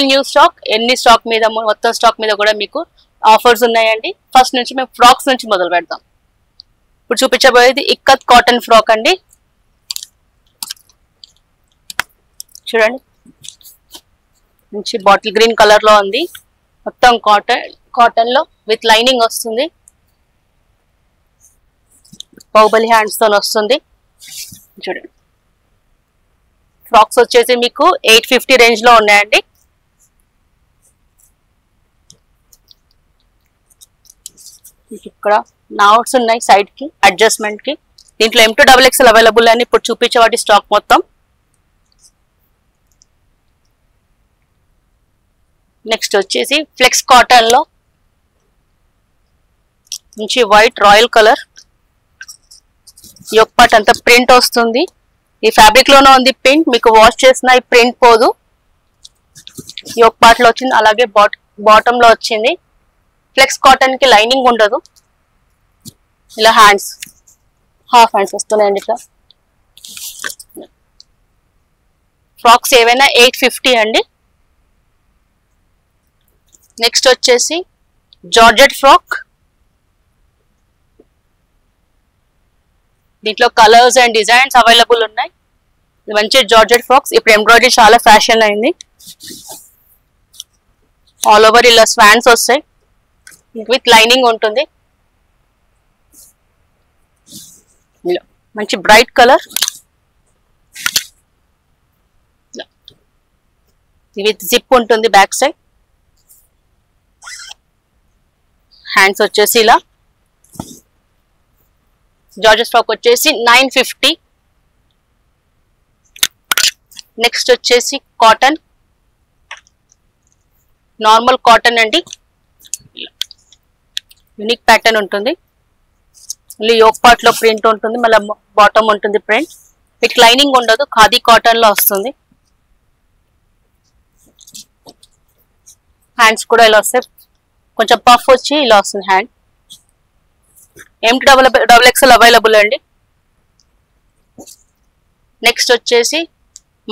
Full new stock. ఎన్ని stock మీద మొత్తం స్టాక్ మీద కూడా మీకు ఆఫర్స్ ఉన్నాయండి. ఫస్ట్ నుంచి మేము ఫ్రాక్స్ నుంచి మొదలు పెడతాం. ఇప్పుడు చూపించబోయేది ఇక్కత్ కాటన్ ఫ్రాక్ అండి. చూడండి, మంచి బాటిల్ గ్రీన్ కలర్ లో ఉంది. మొత్తం కాటన్ లో విత్ లైనింగ్ వస్తుంది. బాహుబలి హ్యాండ్స్ తో వస్తుంది. చూడండి, ఫ్రాక్స్ వచ్చేసి మీకు 850 రేంజ్ లో ఉన్నాయండి. ఇక్కడ నాట్స్ ఉన్నాయి సైడ్ కి అడ్జస్ట్మెంట్ కి. దీంట్లో M2XXL అవైలబుల్ అని ఇప్పుడు చూపించే వాటి స్టాక్ మొత్తం. నెక్స్ట్ వచ్చేసి ఫ్లెక్స్ కాటన్ లో మంచి white royal colour. Yoke part అంతా ప్రింట్ వస్తుంది. ఈ ఫ్యాబ్రిక్ లోనే ఉంది ప్రింట్. మీకు వాష్ చేసిన ఈ ప్రింట్ పోదు. యోక్ పార్ట్ లో వచ్చింది, అలాగే బాటమ్ లో వచ్చింది. ఫ్లెక్స్ కాటన్ కి లైనింగ్ ఉండదు. ఇలా హ్యాండ్స్ హాఫ్ హ్యాండ్స్ వస్తున్నాయండి. ఇట్లా ఫ్రాక్స్ ఏవైనా 850 అండి. నెక్స్ట్ వచ్చేసి జార్జెట్ ఫ్రాక్. దీంట్లో కలర్స్ అండ్ డిజైన్స్ అవైలబుల్ ఉన్నాయి. మంచి జార్జెట్ ఫ్రాక్స్. ఇప్పుడు ఎంబ్రాయిడరీ చాలా ఫ్యాషన్ అయింది. ఆల్ ఓవర్ ఇలా స్వాన్స్ వస్తాయి, విత్ లైనింగ్ ఉంటుంది. మంచి బ్రైట్ కలర్ విత్ జిప్ ఉంటుంది బ్యాక్ సైడ్. హ్యాండ్స్ వచ్చేసి ఇలా. జార్జెట్ ఫ్రాక్ వచ్చేసి 950. నెక్స్ట్ వచ్చేసి కాటన్, నార్మల్ కాటన్ అండి. యూనిక్ ప్యాటర్న్ ఉంటుంది. మళ్ళీ యోక్ పార్ట్ లో ప్రింట్ ఉంటుంది, మళ్ళీ బాటమ్ ఉంటుంది ప్రింట్. వీటికి లైనింగ్ ఉండదు, ఖాదీ కాటన్ లో వస్తుంది. హ్యాండ్స్ కూడా ఇలా వస్తాయి, కొంచెం పఫ్ వచ్చి ఇలా వస్తుంది హ్యాండ్. M2XXL అవైలబుల్ అండి. నెక్స్ట్ వచ్చేసి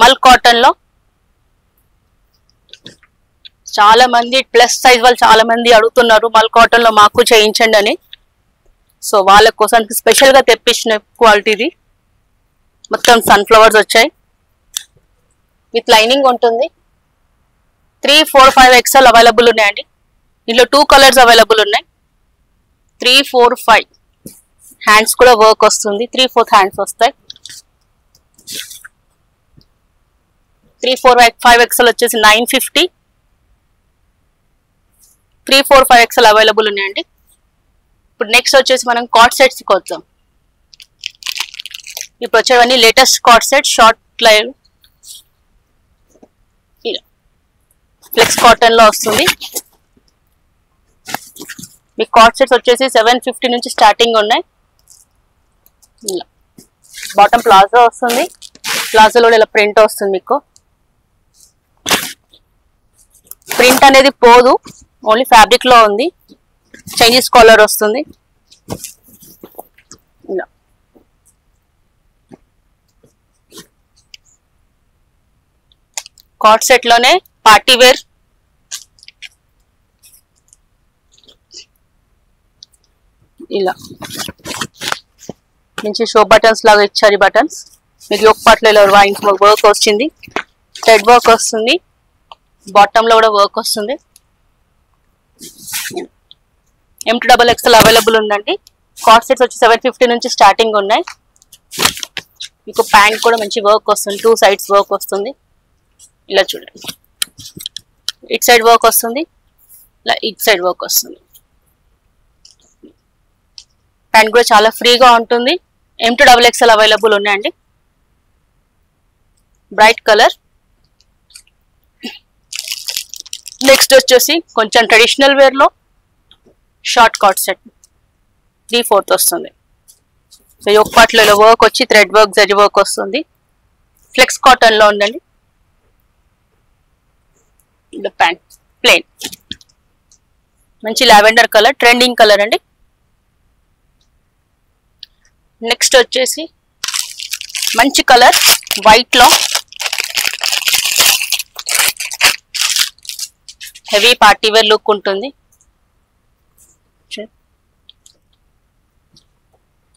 మల్ కాటన్ లో చాలా మంది ప్లస్ సైజ్ వాళ్ళు చాలా మంది అడుగుతున్నారు మల్ కాటన్ లో మాకు చేయించండి అని. సో వాళ్ళ కోసం స్పెషల్ గా తెప్పించిన క్వాలిటీది. మొత్తం సన్ఫ్లవర్స్ వచ్చాయి, విత్ లైనింగ్ ఉంటుంది. 3, 4, 5 XL అవైలబుల్ ఉన్నాయండి. దీంట్లో 2 కలర్స్ అవైలబుల్ ఉన్నాయి. 3, 4, 5 హ్యాండ్స్ కూడా వర్క్ వస్తుంది. 3/4 హ్యాండ్స్ వస్తాయి. 3, 4, 5 XL వచ్చేసి 950. 3, 4, 5 XL అవైలబుల్ ఉన్నాయండి. ఇప్పుడు నెక్స్ట్ వచ్చేసి మనం కార్డ్ సెట్స్ కి వద్దాం. ఇప్పుడు వచ్చేవన్నీ latest cord set short line flex cotton లో వస్తుంది. మీ కార్డ్ సెట్స్ వచ్చేసి 750 నుంచి స్టార్టింగ్ ఉన్నాయి. బాటమ్ ప్లాజో వస్తుంది. ప్లాజోలో ఇలా ప్రింట్ వస్తుంది. మీకు ప్రింట్ అనేది పోదు, ఓన్లీ ఫ్యాబ్రిక్ లో ఉంది. చైనీస్ కాలర్ వస్తుంది. ఇలా కార్డ్ సెట్ లోనే పార్టీ వేర్. ఇలా మంచి షో బటన్స్ లాగా ఇచ్చారు. బటన్స్ మీకు యోక్ పార్ట్ లో ఇలా వర్క్ వచ్చింది, థ్రెడ్ వర్క్ వస్తుంది. బాటమ్ లో కూడా వర్క్ వస్తుంది. M2XXL అవైలబుల్ ఉందండి. కార్డ్ సెట్స్ వచ్చి 750 నుంచి స్టార్టింగ్ ఉన్నాయి. మీకు ప్యాంట్ కూడా మంచి వర్క్ వస్తుంది, 2 సైడ్స్ వర్క్ వస్తుంది. ఇలా చూడండి, ఇట్ సైడ్ వర్క్ వస్తుంది, ఇలా ఇట్ సైడ్ వర్క్ వస్తుంది. ప్యాంట్ కూడా చాలా ఫ్రీగా ఉంటుంది. M2XXL అవైలబుల్ ఉన్నాయండి. Bright colour. నెక్స్ట్ వచ్చేసి కొంచెం ట్రెడిషనల్ వేర్ లో షార్ట్ కార్డ్ సెట్ 3/4 వస్తుంది. సో యోక్ పార్ట్ లో వర్క్ వచ్చి థ్రెడ్ వర్క్, జరీ వర్క్ వస్తుంది. ఫ్లెక్స్ కాటన్ లో ఉందండి. ఇలా ప్యాంట్ ప్లెయిన్, మంచి లావెండర్ కలర్, ట్రెండింగ్ కలర్ అండి. నెక్స్ట్ వచ్చేసి మంచి కలర్ వైట్ లో హెవీ పార్టీ వేర్ లుక్ ఉంటుంది.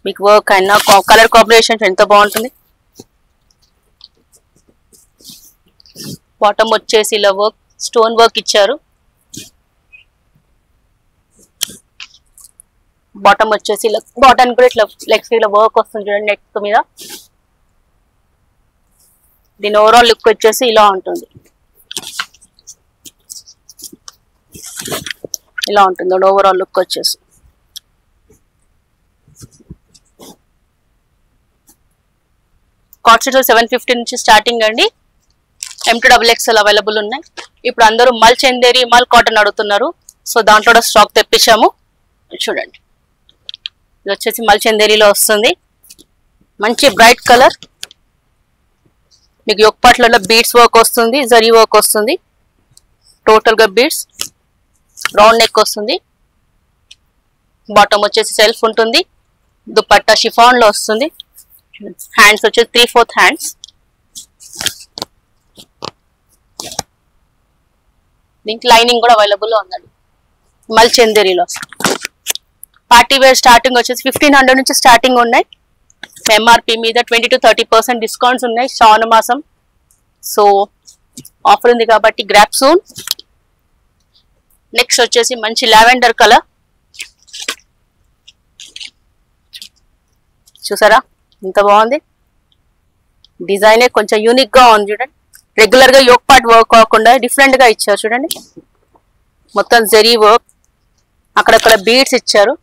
మీకు వర్క్ అయినా కలర్ కాంబినేషన్ ఎంత బాగుంటుంది. బాటమ్ వచ్చేసి ఇలా వర్క్ స్టోన్ వర్క్ ఇచ్చారు. బాటమ్ వచ్చేసి ఇలా బాటమ్ కూడా ఇట్లా లెగ్స్ ఇలా వర్క్ వస్తుంది చూడండి నెక్ మీద. దీని ఓవరాల్ లుక్ వచ్చేసి ఇలా ఉంటుంది. ఇలా ఉంటుంది ఓవరాల్ లుక్ వచ్చేసి. కాస్ట్ 750 నుంచి స్టార్టింగ్ అండి. M2XXL అవైలబుల్ ఉన్నాయి. ఇప్పుడు అందరూ మల్ చందేరి మల్ కాటన్ అడుగుతున్నారు. సో దాంట్లో కూడా స్టాక్ తెప్పించాము. చూడండి ఇది వచ్చేసి మల్ చందేరిలో వస్తుంది. మంచి బ్రైట్ కలర్. మీకు యోక్ పార్ట్లలో బీడ్స్ వర్క్ వస్తుంది, జరీ వర్క్ వస్తుంది. టోటల్ గా బీడ్స్, రౌండ్ నెక్ వస్తుంది. బాటమ్ వచ్చేసి సెల్ఫ్ ఉంటుంది. దుపట్టా షిఫాన్ లో వస్తుంది. హ్యాండ్స్ వచ్చేసి 3/4 హ్యాండ్స్. దీనికి లైనింగ్ కూడా అవైలబుల్ లో ఉందండి. మల్ చందేరిలో పార్టీ వేర్ స్టార్టింగ్ వచ్చేసి 1500 నుంచి స్టార్టింగ్ ఉన్నాయి. ఎంఆర్పి మీద 20 to 30% డిస్కౌంట్స్ ఉన్నాయి శ్రావణ మాసం. సో ఆఫర్ ఉంది కాబట్టి గ్రాప్ సూన్. నెక్స్ట్ వచ్చేసి మంచి లావెండర్ కలర్. చూసారా ఎంత బాగుంది. డిజైనే కొంచెం యూనిక్ గా ఉంది చూడండి. రెగ్యులర్ గా యోక్ పార్ట్ వర్క్ కాకుండా డిఫరెంట్ గా ఇచ్చారు చూడండి. మొత్తం జరీ వర్క్, అక్కడక్కడ బీడ్స్ ఇచ్చారు.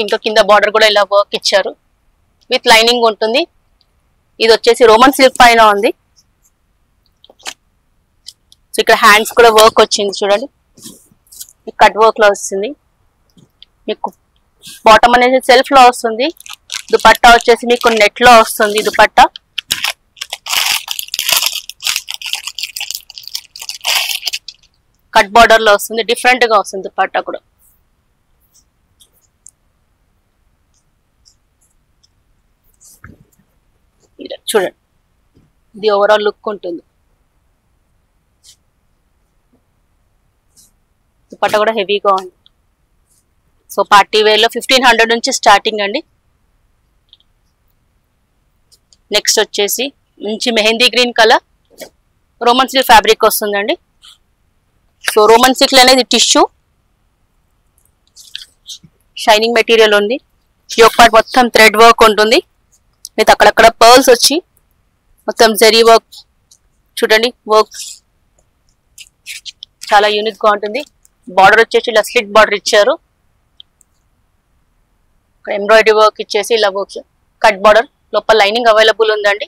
ఇంకా కింద బార్డర్ కూడా ఇలా వర్క్ ఇచ్చారు. విత్ లైనింగ్ ఉంటుంది. ఇది వచ్చేసి రోమన్ సిల్క్ పైన ఉంది. సో ఇక్కడ హ్యాండ్స్ కూడా వర్క్ వచ్చింది చూడండి. కట్ వర్క్ లో వస్తుంది. మీకు బాటమ్ అనేది సెల్ఫ్ లో వస్తుంది. దుపట్టా వచ్చేసి మీకు నెట్ లో వస్తుంది. దుపట్టా కట్ బార్డర్ లో వస్తుంది. డిఫరెంట్ గా వస్తుంది దుపట్టా కూడా. చూడండి ఇది ఓవరాల్ లుక్ ఉంటుంది. దుపట్టా కూడా హెవీగా ఉంది. సో పార్టీ వేర్ లో 1500 నుంచి స్టార్టింగ్ అండి. నెక్స్ట్ వచ్చేసి మంచి mehndi green colour Roman silk fabric వస్తుందండి. సో రోమన్ సిల్క్ అనేది టిష్యూ షైనింగ్ మెటీరియల్ ఉంది. యోక్ పార్ట్ మొత్తం థ్రెడ్ వర్క్ ఉంటుంది. విత్ అక్కడక్కడ పర్ల్స్ వచ్చి మొత్తం జరీ వర్క్ చూడండి. వర్క్ చాలా యూనిక్ గా ఉంటుంది. బార్డర్ వచ్చేసి ఇలా స్లిట్ బార్డర్ ఇచ్చారు. ఎంబ్రాయిడరీ వర్క్ ఇచ్చేసి ఇలా వర్క్ కట్ బార్డర్. లోపల లైనింగ్ అవైలబుల్ ఉందండి.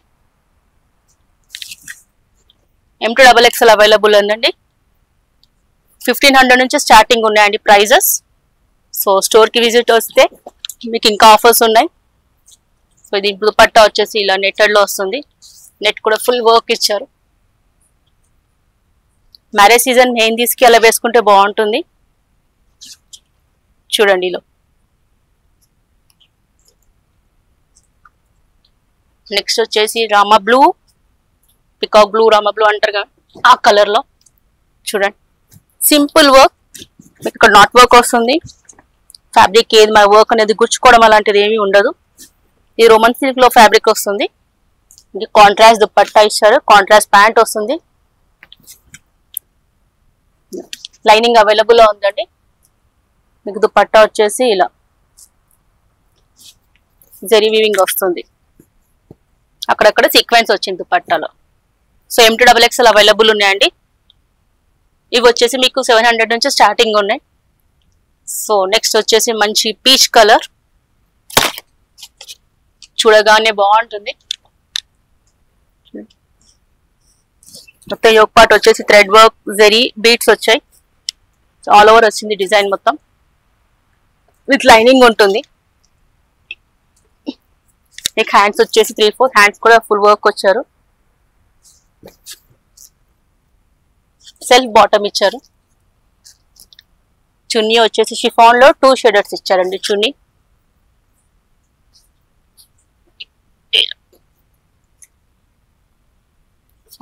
M2XXL అవైలబుల్ ఉందండి. 1500 నుంచి స్టార్టింగ్ ఉన్నాయండి ప్రైజెస్. సో స్టోర్ కి విజిట్ వస్తే మీకు ఇంకా ఆఫర్స్ ఉన్నాయి. సో ఇది దుపట్టా వచ్చేసి ఇలా నెట్టెడ్ లో వస్తుంది. నెట్ కూడా ఫుల్ వర్క్ ఇచ్చారు. మ్యారేజ్ సీజన్ మెహందీస్కి అలా వేసుకుంటే బాగుంటుంది. చూడండి ఇలా. నెక్స్ట్ వచ్చేసి Rama blue, peacock blue, Rama blue అంటారు కదా ఆ కలర్ లో చూడండి. Simple work. మీకు ఇక్కడ నాట్ వర్క్ వస్తుంది. ఫ్యాబ్రిక్ ఏది మన వర్క్ అనేది గుచ్చుకోవడం అలాంటిది ఏమీ ఉండదు. ఇది రోమన్ సిల్క్ లో ఫ్యాబ్రిక్ వస్తుంది. ఇది కాంట్రాస్ట్ దుపట్టా ఇచ్చారు. కాంట్రాస్ట్ ప్యాంట్ వస్తుంది. లైనింగ్ అవైలబుల్ గా ఉందండి. మీకు దుపట్టా వచ్చేసి ఇలా జరీ వీవింగ్ వస్తుంది. అక్కడక్కడ సీక్వెన్స్ వచ్చింది దుపట్టాలో. సో M2XXL అవైలబుల్ ఉన్నాయండి. ఇవి వచ్చేసి మీకు 700 నుంచి స్టార్టింగ్ ఉన్నాయి. సో నెక్స్ట్ వచ్చేసి మంచి పీచ్ కలర్. చూడగానే బాగుంటుంది. మొత్తం యోక్ పార్ట్ వచ్చేసి థ్రెడ్ వర్క్ జరీ బీడ్స్ వచ్చాయి. ఆల్ ఓవర్ వచ్చింది డిజైన్ మొత్తం. విత్ లైనింగ్ ఉంటుంది. మీకు హ్యాండ్స్ వచ్చేసి 3/4 హ్యాండ్స్ కూడా ఫుల్ వర్క్ వచ్చారు. సెల్ఫ్ బాటమ్ ఇచ్చారు. చున్నీ వచ్చేసి షిఫాన్ లో 2 షేడర్స్ ఇచ్చారండి చున్నీ.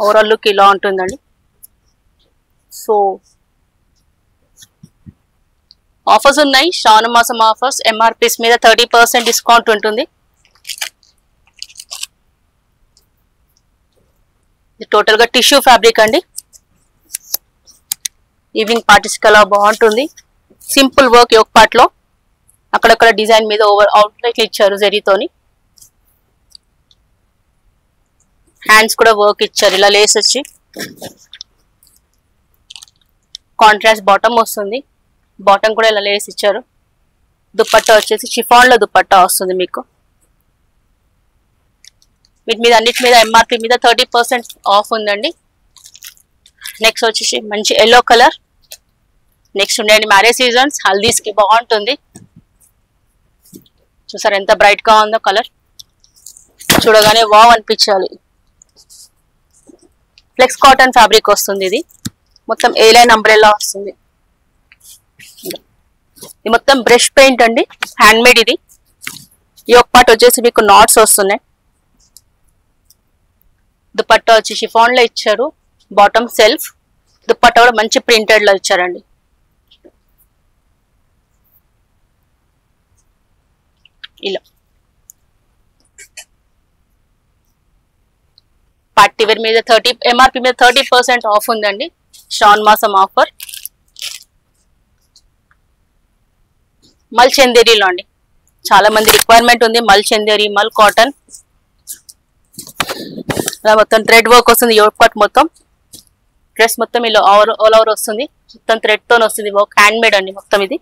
ఓవరాల్ లుక్ ఇలా ఉంటుందండి. సో ఆఫర్స్ ఉన్నాయి, శ్రావణ మాసం ఆఫర్స్. ఎంఆర్పీస్ మీద 30% డిస్కౌంట్ ఉంటుంది. ఇది టోటల్ గా టిష్యూ ఫ్యాబ్రిక్ అండి. ఈవినింగ్ పార్టీస్ కలా బాగుంటుంది. సింపుల్ వర్క్ యోక్ పార్ట్ లో అక్కడక్కడ డిజైన్ మీద ఓవర్ అవుట్లైట్ ఇచ్చారు జరీతోని. హ్యాండ్స్ కూడా వర్క్ ఇచ్చారు, ఇలా లేస్ వచ్చి కాంట్రాస్ట్ బాటమ్ వస్తుంది. బాటమ్ కూడా ఇలా లేస్ ఇచ్చారు. దుపట్టా వచ్చేసి షిఫాన్ లో దుపట్టా వస్తుంది మీకు. వీటి మీద అన్నిటి మీద ఎంఆర్పి మీద 30% ఆఫ్ ఉందండి. నెక్స్ట్ వచ్చేసి మంచి ఎల్లో కలర్. నెక్స్ట్ ఉండండి మ్యారేజ్ సీజన్స్, హల్దీస్ కి బాగుంటుంది. చూసారు ఎంత బ్రైట్ గా ఉందో కలర్, చూడగానే వావ్ అనిపించాలి. ఫ్లెక్స్ కాటన్ ఫ్యాబ్రిక్ వస్తుంది. ఇది మొత్తం ఏ లైన్ అంబ్రెల్లా వస్తుంది. ఇది మొత్తం బ్రష్ పెయింట్ అండి, హ్యాండ్ మేడ్. ఇది ఈ ఒక పార్ట్ వచ్చేసి మీకు నాట్స్ వస్తున్నాయి. దుపట్టా వచ్చి షిఫాన్ లో ఇచ్చారు. బాటమ్ సెల్ఫ్, దుపట్టా కూడా మంచి ప్రింటెడ్ లో ఇచ్చారండి. ఇలా పార్టీ వేర్ మీద ఎంఆర్పి మీద 30% ఆఫ్ ఉందండి. శ్రావణ మాసం ఆఫర్. మల్ చందేరీలో అండి, చాలా మంది రిక్వైర్మెంట్ ఉంది. మల్ చందేరీ, మల్ కాటన్, ఇలా మొత్తం థ్రెడ్ వర్క్ వస్తుంది. యోక్ పార్ట్ మొత్తం డ్రెస్ మొత్తం ఇలా ఆల్ ఓవర్ వస్తుంది. మొత్తం థ్రెడ్ తో వస్తుంది వర్క్, హ్యాండ్ మేడ్ అండి మొత్తం. ఇది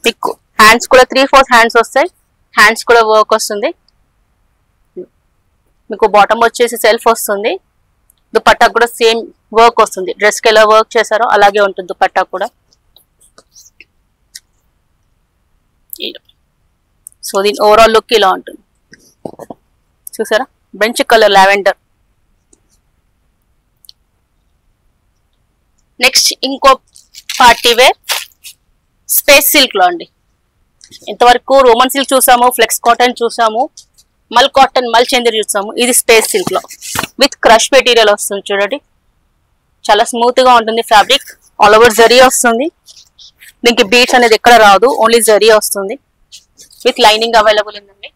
మీకు హ్యాండ్స్ కూడా 3/4 హ్యాండ్స్ వస్తాయి. హ్యాండ్స్ కూడా వర్క్ వస్తుంది. మీకు బాటమ్ వచ్చేసి సెల్ఫ్ వస్తుంది. దుపట్టా కూడా సేమ్ వర్క్ వస్తుంది. డ్రెస్ కి ఎలా వర్క్ చేశారో అలాగే ఉంటుంది దుపట్టా కూడా. సో దీని ఓవరాల్ లుక్ ఇలా ఉంటుంది. చూసారా, బెంచ్ కలర్ లావెండర్. నెక్స్ట్ ఇంకో పార్టీ వేర్ స్పేస్ సిల్క్ లో అండి. ఇంతవరకు రోమన్ సిల్క్ చూసాము, ఫ్లెక్స్ కాటన్ చూసాము, మల్ కాటన్, మల్ చందేరి చూసాము. ఇది స్పేస్ సిల్క్ లో విత్ క్రష్ మెటీరియల్ వస్తుంది. చూడండి చాలా స్మూత్ గా ఉంటుంది ఫ్యాబ్రిక్. ఆల్ ఓవర్ జరీ వస్తుంది. దీనికి బీట్స్ అనేది ఎక్కడ రాదు, ఓన్లీ జరీ వస్తుంది. విత్ లైనింగ్ అవైలబుల్ ఉందండి.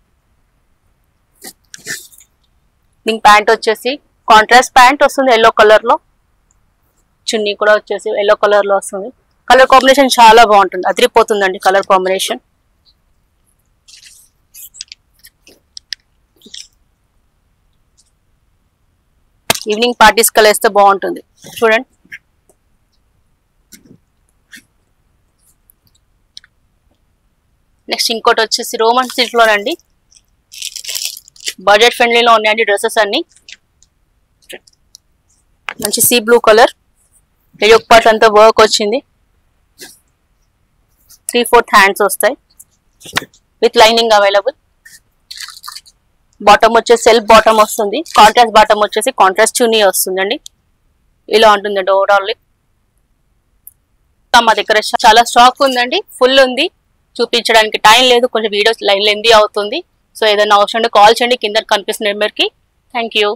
దీనికి ప్యాంట్ వచ్చేసి కాంట్రాస్ట్ ప్యాంట్ వస్తుంది ఎల్లో కలర్ లో. చున్నీ కూడా వచ్చేసి ఎల్లో కలర్ లో వస్తుంది. కలర్ కాంబినేషన్ చాలా బాగుంటుంది, అదిరిపోతుందండి కలర్ కాంబినేషన్. ఈవినింగ్ పార్టీస్ కల్ వేస్తే బాగుంటుంది. చూడండి నెక్స్ట్ ఇంకోటి వచ్చేసి రోమన్ సిల్క్ లోనండి. బడ్జెట్ ఫ్రెండ్లీలో ఉన్నాయండి డ్రెస్సెస్ అన్ని. మంచి సీ బ్లూ కలర్, ఒక పార్ట్ అంతా వర్క్ వచ్చింది. 3/4 హ్యాండ్స్ వస్తాయి విత్ లైనింగ్ అవైలబుల్. బాటమ్ వచ్చేసి సెల్ఫ్ బాటమ్ వస్తుంది. కాంట్రాస్ట్ బాటమ్ వచ్చేసి కాంట్రాస్ట్ చున్నీ వస్తుందండి. ఇలా ఉంటుందండి ఓవరాల్. మా దగ్గర చాలా స్టాక్ ఉందండి, ఫుల్ ఉంది. చూపించడానికి టైం లేదు, కొంచెం వీడియోస్ లెందీ అవుతుంది. సో ఏదైనా అవసరం ఉంటే కాల్ చేయండి కింద కనిపిస్తున్న నెంబర్కి. Thank you.